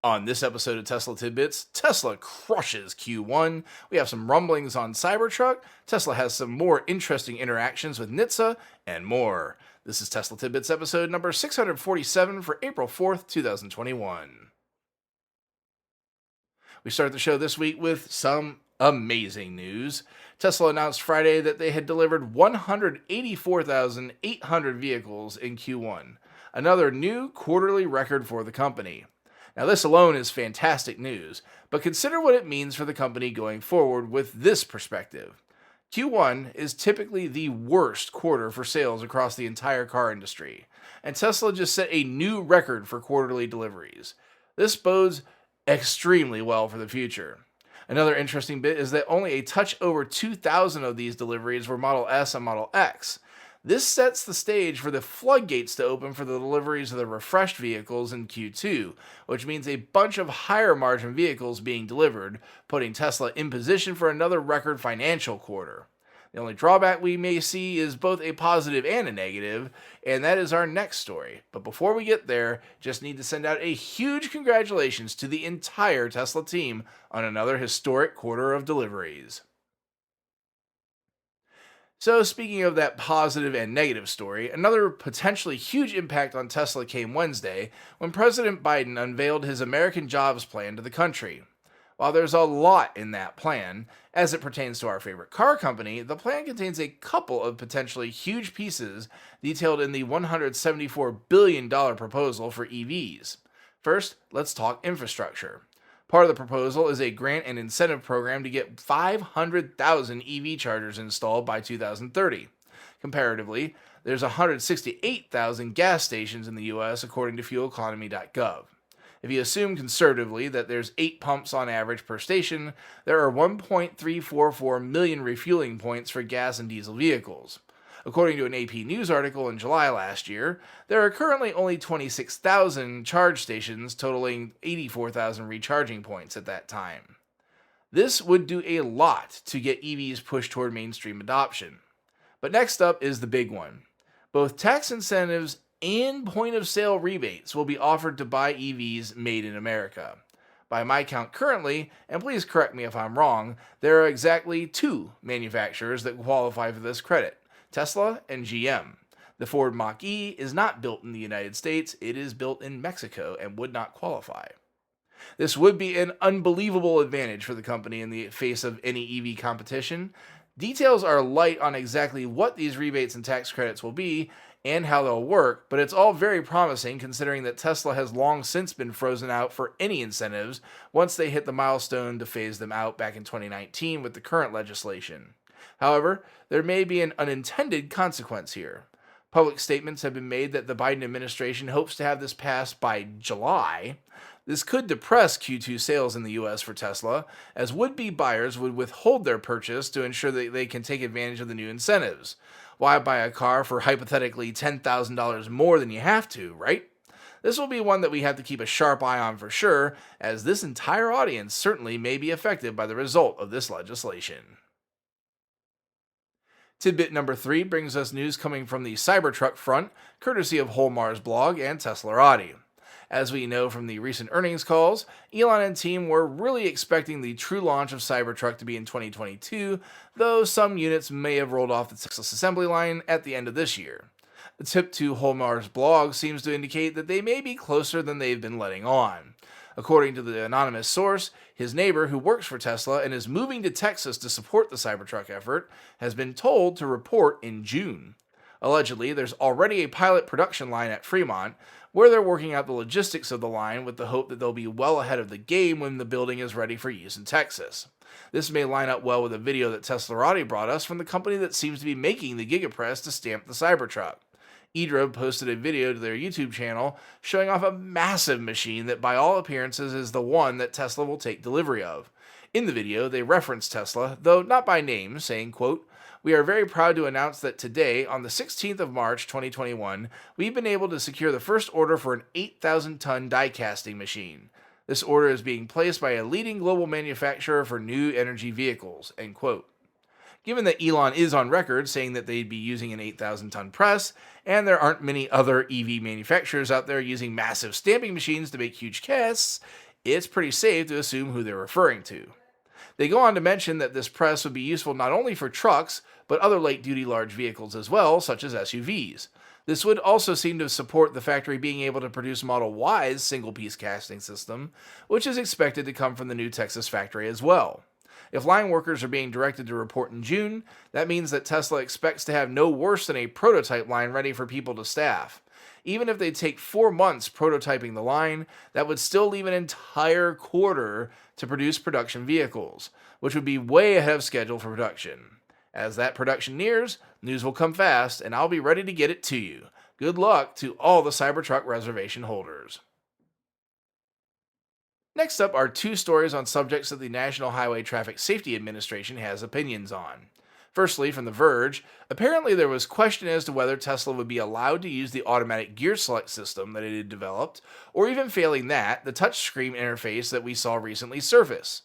On this episode of Tesla Tidbits, Tesla crushes Q1. We have some rumblings on Cybertruck. Tesla has some more interesting interactions with NHTSA, and more. This is Tesla Tidbits episode number 647 for April 4th, 2021. We start the show this week with some amazing news. Tesla announced Friday that they had delivered 184,800 vehicles in Q1, another new quarterly record for the company. Now, this alone is fantastic news, but consider what it means for the company going forward with this perspective. Q1 is typically the worst quarter for sales across the entire car industry, and Tesla just set a new record for quarterly deliveries. This bodes extremely well for the future. Another interesting bit is that only a touch over 2,000 of these deliveries were Model S and Model X. This sets the stage for the floodgates to open for the deliveries of the refreshed vehicles in Q2, which means a bunch of higher margin vehicles being delivered, putting Tesla in position for another record financial quarter. The only drawback we may see is both a positive and a negative, and that is our next story. But before we get there, just need to send out a huge congratulations to the entire Tesla team on another historic quarter of deliveries. So, speaking of that positive and negative story, another potentially huge impact on Tesla came Wednesday when President Biden unveiled his American Jobs Plan to the country. While there's a lot in that plan, as it pertains to our favorite car company, the plan contains a couple of potentially huge pieces detailed in the $174 billion proposal for EVs. First, let's talk infrastructure. Part of the proposal is a grant and incentive program to get 500,000 EV chargers installed by 2030. Comparatively, there's 168,000 gas stations in the US according to fueleconomy.gov. If you assume conservatively that there's 8 pumps on average per station, there are 1.344 million refueling points for gas and diesel vehicles. According to an AP News article in July last year, there are currently only 26,000 charge stations, totaling 84,000 recharging points at that time. This would do a lot to get EVs pushed toward mainstream adoption. But next up is the big one. Both tax incentives and point-of-sale rebates will be offered to buy EVs made in America. By my count currently, and please correct me if I'm wrong, there are exactly 2 manufacturers that qualify for this credit: Tesla and GM. The Ford Mach-E is not built in the United States, it is built in Mexico and would not qualify. This would be an unbelievable advantage for the company in the face of any EV competition. Details are light on exactly what these rebates and tax credits will be and how they'll work, but it's all very promising considering that Tesla has long since been frozen out for any incentives once they hit the milestone to phase them out back in 2019 with the current legislation. However, there may be an unintended consequence here. Public statements have been made that the Biden administration hopes to have this passed by July. This could depress Q2 sales in the US for Tesla, as would-be buyers would withhold their purchase to ensure that they can take advantage of the new incentives. Why buy a car for hypothetically $10,000 more than you have to, right? This will be one that we have to keep a sharp eye on for sure, as this entire audience certainly may be affected by the result of this legislation. Tidbit number 3 brings us news coming from the Cybertruck front, courtesy of Holmar's blog and Teslarati. As we know from the recent earnings calls, Elon and team were really expecting the true launch of Cybertruck to be in 2022, though some units may have rolled off the Texas assembly line at the end of this year. The tip to Holmar's blog seems to indicate that they may be closer than they've been letting on. According to the anonymous source, his neighbor, who works for Tesla and is moving to Texas to support the Cybertruck effort, has been told to report in June. Allegedly, there's already a pilot production line at Fremont, where they're working out the logistics of the line with the hope that they'll be well ahead of the game when the building is ready for use in Texas. This may line up well with a video that Teslarati brought us from the company that seems to be making the Gigapress to stamp the Cybertruck. Idra posted a video to their YouTube channel showing off a massive machine that by all appearances is the one that Tesla will take delivery of. In the video, they reference Tesla, though not by name, saying, quote, "We are very proud to announce that today, on the 16th of March 2021, we've been able to secure the first order for an 8,000-ton die casting machine. This order is being placed by a leading global manufacturer for new energy vehicles," end quote. Given that Elon is on record saying that they'd be using an 8,000-ton press, and there aren't many other EV manufacturers out there using massive stamping machines to make huge casts, it's pretty safe to assume who they're referring to. They go on to mention that this press would be useful not only for trucks, but other light duty large vehicles as well, such as SUVs. This would also seem to support the factory being able to produce Model Y's single piece casting system, which is expected to come from the new Texas factory as well. If line workers are being directed to report in June, that means that Tesla expects to have no worse than a prototype line ready for people to staff. Even if they take 4 months prototyping the line, that would still leave an entire quarter to produce production vehicles, which would be way ahead of schedule for production. As that production nears, news will come fast, and I'll be ready to get it to you. Good luck to all the Cybertruck reservation holders. Next up are 2 stories on subjects that the National Highway Traffic Safety Administration has opinions on. Firstly, from The Verge, apparently there was question as to whether Tesla would be allowed to use the automatic gear select system that it had developed, or even failing that, the touchscreen interface that we saw recently surface.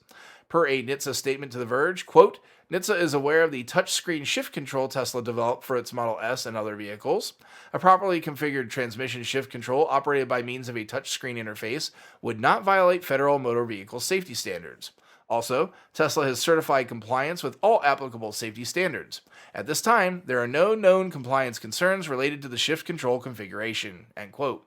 Per a NHTSA statement to The Verge, quote, NHTSA is aware of the touchscreen shift control Tesla developed for its Model S and other vehicles. A properly configured transmission shift control operated by means of a touchscreen interface would not violate federal motor vehicle safety standards. Also, Tesla has certified compliance with all applicable safety standards. At this time, there are no known compliance concerns related to the shift control configuration. End quote.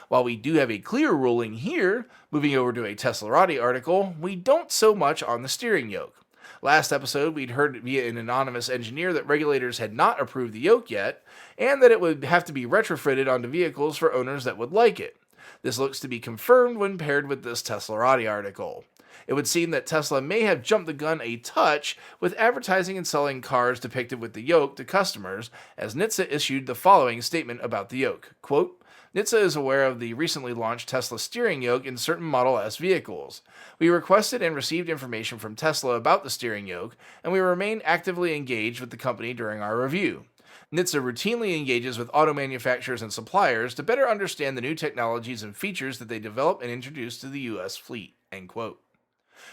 While we do have a clear ruling here, moving over to a Teslarati article, we don't so much on the steering yoke. Last episode, we'd heard via an anonymous engineer that regulators had not approved the yoke yet, and that it would have to be retrofitted onto vehicles for owners that would like it. This looks to be confirmed when paired with this Teslarati article. It would seem that Tesla may have jumped the gun a touch with advertising and selling cars depicted with the yoke to customers, as NHTSA issued the following statement about the yoke. Quote, NHTSA is aware of the recently launched Tesla steering yoke in certain Model S vehicles. We requested and received information from Tesla about the steering yoke, and we remain actively engaged with the company during our review. NHTSA routinely engages with auto manufacturers and suppliers to better understand the new technologies and features that they develop and introduce to the U.S. fleet. End quote.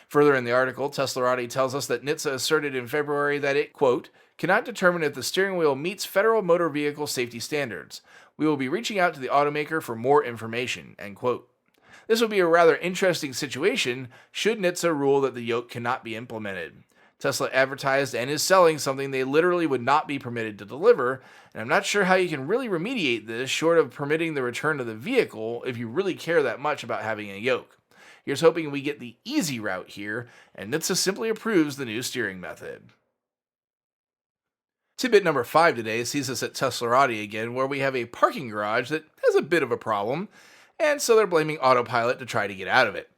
Further in the article, Teslarati tells us that NHTSA asserted in February that it, quote, cannot determine if the steering wheel meets federal motor vehicle safety standards. We will be reaching out to the automaker for more information, end quote. This will be a rather interesting situation should NHTSA rule that the yoke cannot be implemented. Tesla advertised and is selling something they literally would not be permitted to deliver, and I'm not sure how you can really remediate this short of permitting the return of the vehicle if you really care that much about having a yoke. Here's hoping we get the easy route here, and NHTSA simply approves the new steering method. Tidbit number 5 today sees us at Teslarati again, where we have a parking garage that has a bit of a problem, and so they're blaming autopilot to try to get out of it.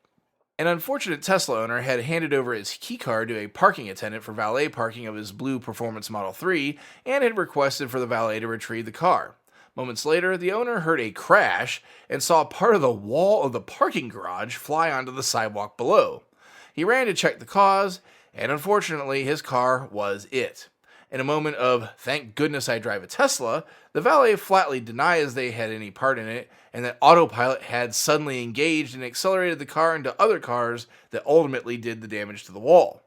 An unfortunate Tesla owner had handed over his keycard to a parking attendant for valet parking of his blue Performance Model 3 and had requested for the valet to retrieve the car. Moments later, the owner heard a crash and saw part of the wall of the parking garage fly onto the sidewalk below. He ran to check the cause, and unfortunately, his car was it. In a moment of, thank goodness I drive a Tesla, the valet flatly denies they had any part in it, and that autopilot had suddenly engaged and accelerated the car into other cars that ultimately did the damage to the wall.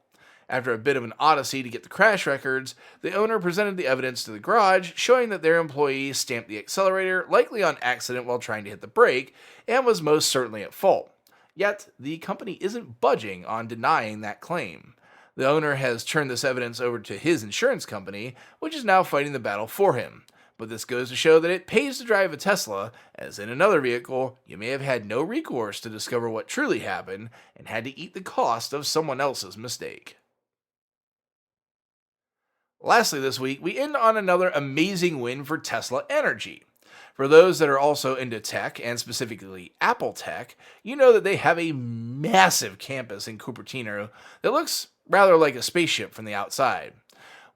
After a bit of an odyssey to get the crash records, the owner presented the evidence to the garage, showing that their employee stamped the accelerator, likely on accident while trying to hit the brake, and was most certainly at fault. Yet, the company isn't budging on denying that claim. The owner has turned this evidence over to his insurance company, which is now fighting the battle for him. But this goes to show that it pays to drive a Tesla, as in another vehicle, you may have had no recourse to discover what truly happened and had to eat the cost of someone else's mistake. Lastly this week, we end on another amazing win for Tesla Energy. For those that are also into tech, and specifically Apple tech, you know that they have a massive campus in Cupertino that looks rather like a spaceship from the outside.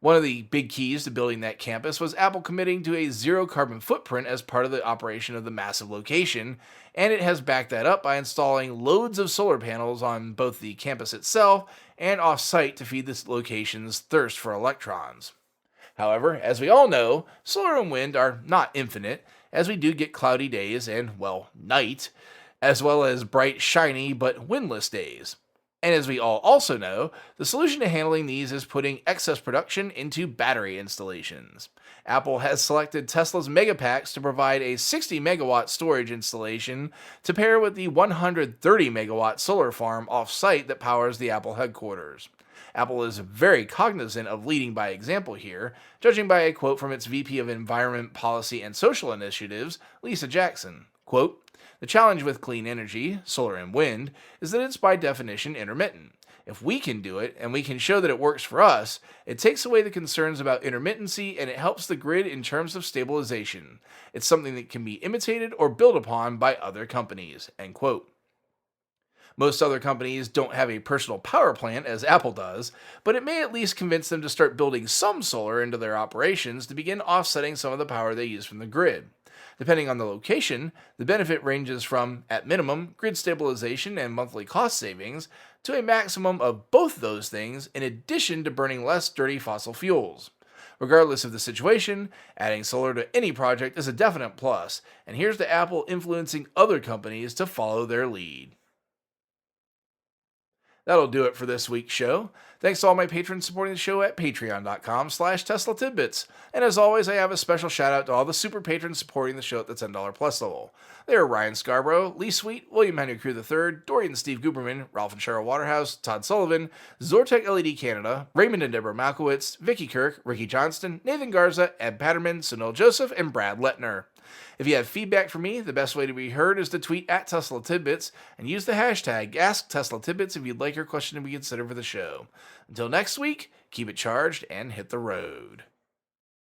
One of the big keys to building that campus was Apple committing to a zero carbon footprint as part of the operation of the massive location, and it has backed that up by installing loads of solar panels on both the campus itself and off-site to feed this location's thirst for electrons. However, as we all know, solar and wind are not infinite, as we do get cloudy days and, well, night, as well as bright, shiny, but windless days. And as we all also know, the solution to handling these is putting excess production into battery installations. Apple has selected Tesla's Megapacks to provide a 60 megawatt storage installation to pair with the 130 megawatt solar farm off site that powers the Apple headquarters. Apple is very cognizant of leading by example here, judging by a quote from its VP of Environment, Policy, and Social Initiatives, Lisa Jackson. Quote, "The challenge with clean energy, solar and wind, is that it's by definition intermittent. If we can do it, and we can show that it works for us, it takes away the concerns about intermittency and it helps the grid in terms of stabilization. It's something that can be imitated or built upon by other companies." End quote. Most other companies don't have a personal power plant as Apple does, but it may at least convince them to start building some solar into their operations to begin offsetting some of the power they use from the grid. Depending on the location, the benefit ranges from, at minimum, grid stabilization and monthly cost savings, to a maximum of both those things in addition to burning less dirty fossil fuels. Regardless of the situation, adding solar to any project is a definite plus, and here's to Apple influencing other companies to follow their lead. That'll do it for this week's show. Thanks to all my patrons supporting the show at patreon.com/Tesla Tidbits. And as always, I have a special shout out to all the super patrons supporting the show at the $10 plus level. They are Ryan Scarborough, Lee Sweet, William Henry Crew III, Dorian Steve Guberman, Ralph and Cheryl Waterhouse, Todd Sullivan, Zortech LED Canada, Raymond and Deborah Malkowitz, Vicky Kirk, Ricky Johnston, Nathan Garza, Ed Patterman, Sunil Joseph, and Brad Lettner. If you have feedback for me, the best way to be heard is to tweet at Tesla Tidbits and use the hashtag AskTeslaTidbits if you'd like your question to be considered for the show. Until next week, keep it charged and hit the road.